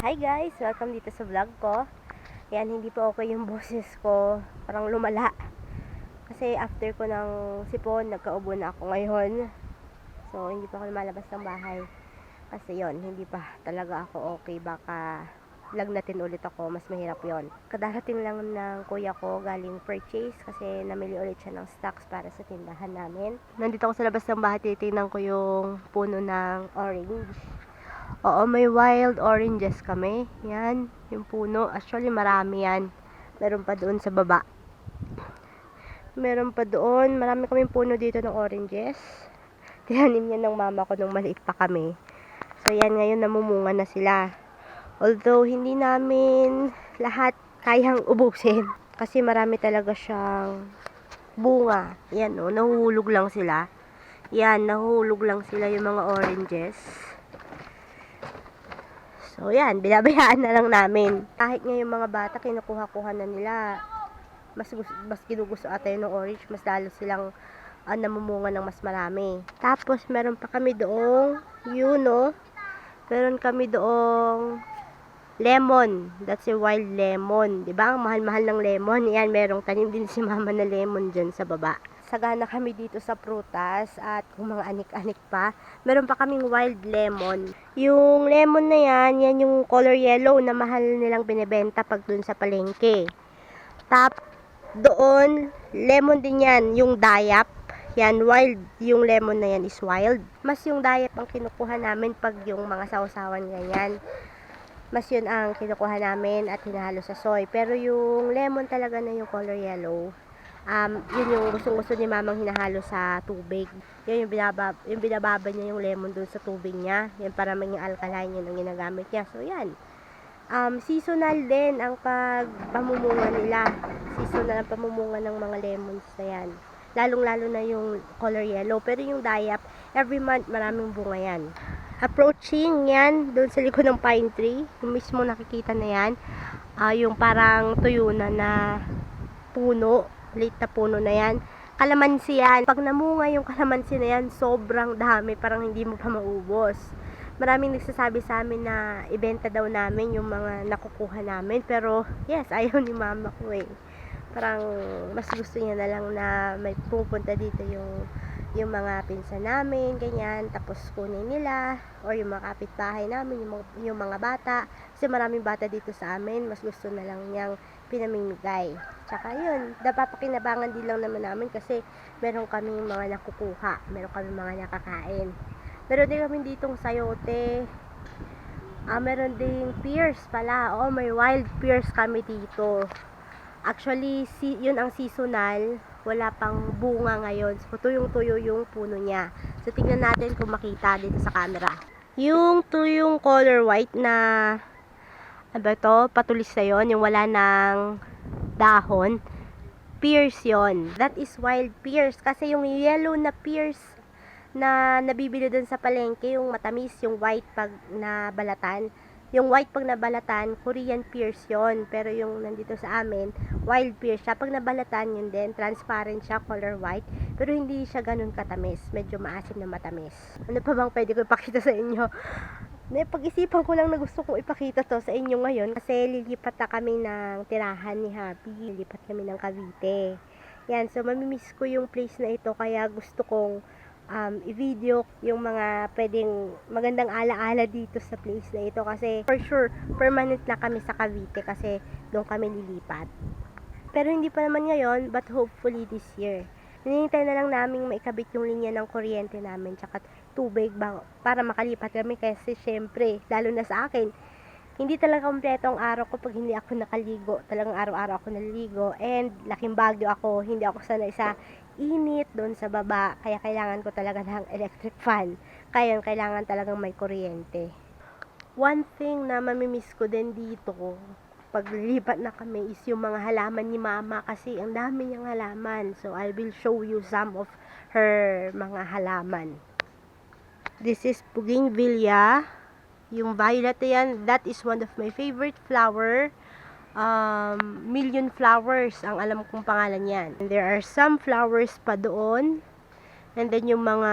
Hi guys! Welcome dito sa vlog ko. Yan, hindi pa okay yung boses ko. Parang lumala. Kasi after ko ng sipon, nagkaubo na ako ngayon. So, hindi pa ako lumalabas ng bahay. Kasi yon, hindi pa talaga ako okay. Baka lagnatin ulit ako. Mas mahirap yon. Kadarating lang ng kuya ko galing purchase. Kasi namili ulit siya ng stocks para sa tindahan namin. Nandito ako sa labas ng bahay. Titingnan ko yung puno ng orange. Oo, may wild oranges kami. Yan, yung puno. Actually, marami yan. Meron pa doon sa baba. Meron pa doon. Marami kaming puno dito ng oranges. Tinanim yan ng mama ko nung maliit pa kami. So, yan ngayon namumunga na sila. Although, hindi namin lahat kayang ubusin. Kasi marami talaga siyang bunga. Yan, oh, nahuhulog lang sila. Yan, nahuhulog lang sila yung mga oranges. So, yan, binabayaan na lang namin. Kahit nga yung mga bata, kinukuha-kuha na nila. Mas ginugusto ata yun ng orange, mas lalo silang namumunga ng mas marami. Tapos, meron pa kami doong, yun, no? Meron kami doong lemon. That's a wild lemon. Diba? Ang mahal-mahal ng lemon. Yan, merong tanim din si mama na lemon dyan sa baba. Sagana kami dito sa prutas at kung mga anik-anik pa. Meron pa kaming wild lemon. Yung lemon na yan yung color yellow na mahal nilang binibenta pag dun sa palengke. Doon, lemon din yan, yung dayap. Yan, wild. Yung lemon na yan is wild. Mas yung dayap ang kinukuha namin pag yung mga sausawan ganyan. Mas yun ang kinukuha namin at hinahalo sa soy. Pero yung lemon talaga na yung color yellow, yun yung gustong-gusto ni mamang hinahalo sa tubig. Yun yung binababa niya yung lemon dun sa tubig niya. Yan para maging alkaline, yun ang ginagamit niya. So, yan. Seasonal din ang pagpamumunga nila. Seasonal ang pamumunga ng mga lemons na yan. Lalong-lalo na yung color yellow. Pero yung dayap, every month maraming bunga yan. Approaching yan, doon sa likod ng pine tree. Yung mismo nakikita na yan. Yung parang tuyo na puno. Late na puno na yan. Kalamansi yan. Pag namunga yung kalamansi na yan, sobrang dami. Parang hindi mo pa maubos. Maraming nagsasabi sa amin na ibenta daw namin yung mga nakukuha namin. Pero, yes, ayaw ni mama ko eh. Parang mas gusto niya na lang na may pupunta dito yung mga pinsan namin, ganyan, tapos kunin nila, or yung mga kapitbahay namin, yung mga bata, kasi maraming bata dito sa amin, mas gusto na lang niyang pinamimigay. Tsaka yun, napapakinabangan din lang naman namin kasi meron kaming mga nakukuha, meron kaming mga nakakain. Meron din kami ditong sayote, meron ding pears pala, may wild pears kami dito. Actually, yun ang seasonal. Wala pang bunga ngayon. So, tuyong-tuyo yung puno niya. So, tingnan natin kung makita dito sa camera. Yung tuyong color white na patulis na yun. Yung wala ng dahon. Pears yun. That is wild pears. Kasi yung yellow na pears na nabibili dun sa palengke, yung matamis, yung white pag nabalatan. Yung white pag nabalatan, Korean pears yon. Pero yung nandito sa amin, wild pears siya. Pag nabalatan yun din, transparent siya, color white. Pero hindi siya ganun katamis. Medyo maasim na matamis. Ano pa bang pwede ko ipakita sa inyo? Pag-isipan ko lang na gusto kong ipakita to sa inyo ngayon. Kasi lilipat na kami ng tirahan ni Happy. Lilipat kami ng Cavite. Yan, so mamimiss ko yung place na ito. Kaya gusto kong i-video yung mga pwedeng magandang alaala dito sa place na ito kasi for sure permanent na kami sa Cavite kasi doon kami lilipat. Pero hindi pa naman ngayon, but hopefully this year. Hinihintay na lang namin maikabit yung linya ng kuryente namin tsaka tubig para makalipat kami kasi syempre, lalo na sa akin, hindi talaga kompleto ang araw ko pag hindi ako nakaligo. Talagang araw-araw ako naliligo. And laking bagyo ako. Hindi ako sanay sa init doon sa baba. Kaya kailangan ko talaga ng electric fan. Kaya kailangan talagang may kuryente. One thing na mamimiss ko din dito pag lilipat na kami is yung mga halaman ni mama. Kasi ang dami niyang halaman. So I will show you some of her mga halaman. This is bougainvillea. Yung violet yan, that is one of my favorite flower. Million flowers ang alam kong pangalan yan. And there are some flowers pa doon. And then yung mga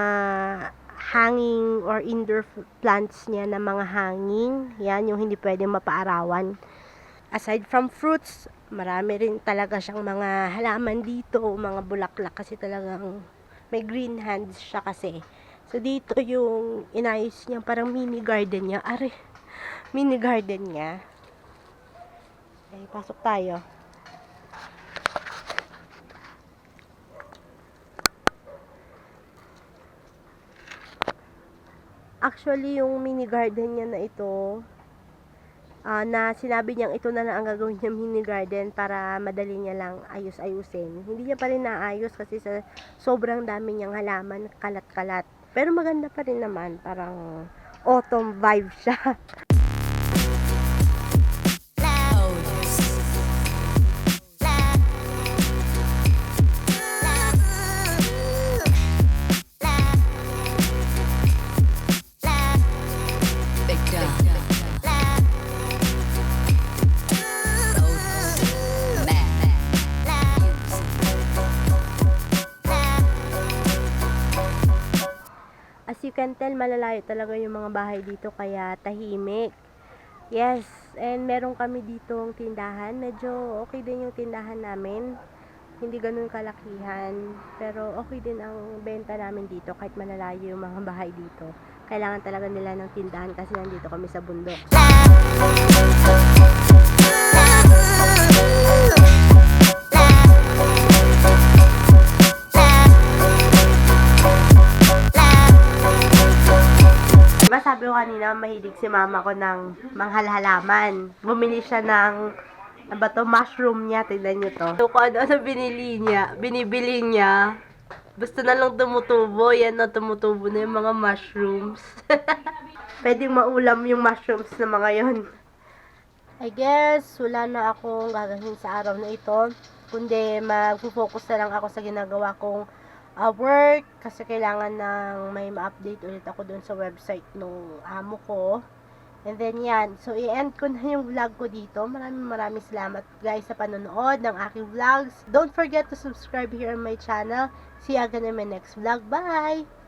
hanging or indoor plants niya na mga hanging. Yan, yung hindi pwedeng mapaarawan. Aside from fruits, marami rin talaga siyang mga halaman dito, mga bulaklak kasi talagang may green hands siya kasi. So, dito yung inayos niya, parang mini garden niya. Are, mini garden niya. Okay, pasok tayo. Actually, yung mini garden niya na ito, na sinabi niyang ito na lang ang gagawin niya mini garden para madali niya lang ayus-ayusin. Hindi niya pa rin naayos kasi sa sobrang dami niyang halaman, kalat-kalat. Pero maganda pa rin naman, parang autumn vibe siya. As you can tell, malalayo talaga yung mga bahay dito kaya tahimik. Yes, and meron kami ditong tindahan. Medyo okay din yung tindahan namin. Hindi ganun kalakihan. Pero okay din ang benta namin dito kahit malalayo yung mga bahay dito. Kailangan talaga nila ng tindahan kasi nandito kami sa bundok. Diba sabi ko kanina, mahilig si mama ko ng manghalhalaman. Bumili siya ng, ano ba to, mushroom niya. Tignan nyo to. So, kung ano binibili niya. Basta na lang tumutubo. Yan na, tumutubo na yung mga mushrooms. Pwedeng maulam yung mushrooms na mga yon. I guess, wala na akong gagawin sa araw na ito. Kundi, mag-focus na lang ako sa ginagawa kong work kasi kailangan ng may ma-update ulit ako dun sa website nung amo ko. And then yan, so i-end ko na yung vlog ko dito. Maraming salamat guys sa panonood ng aking vlogs. Don't forget to subscribe here on my channel. See you again in my next vlog. Bye!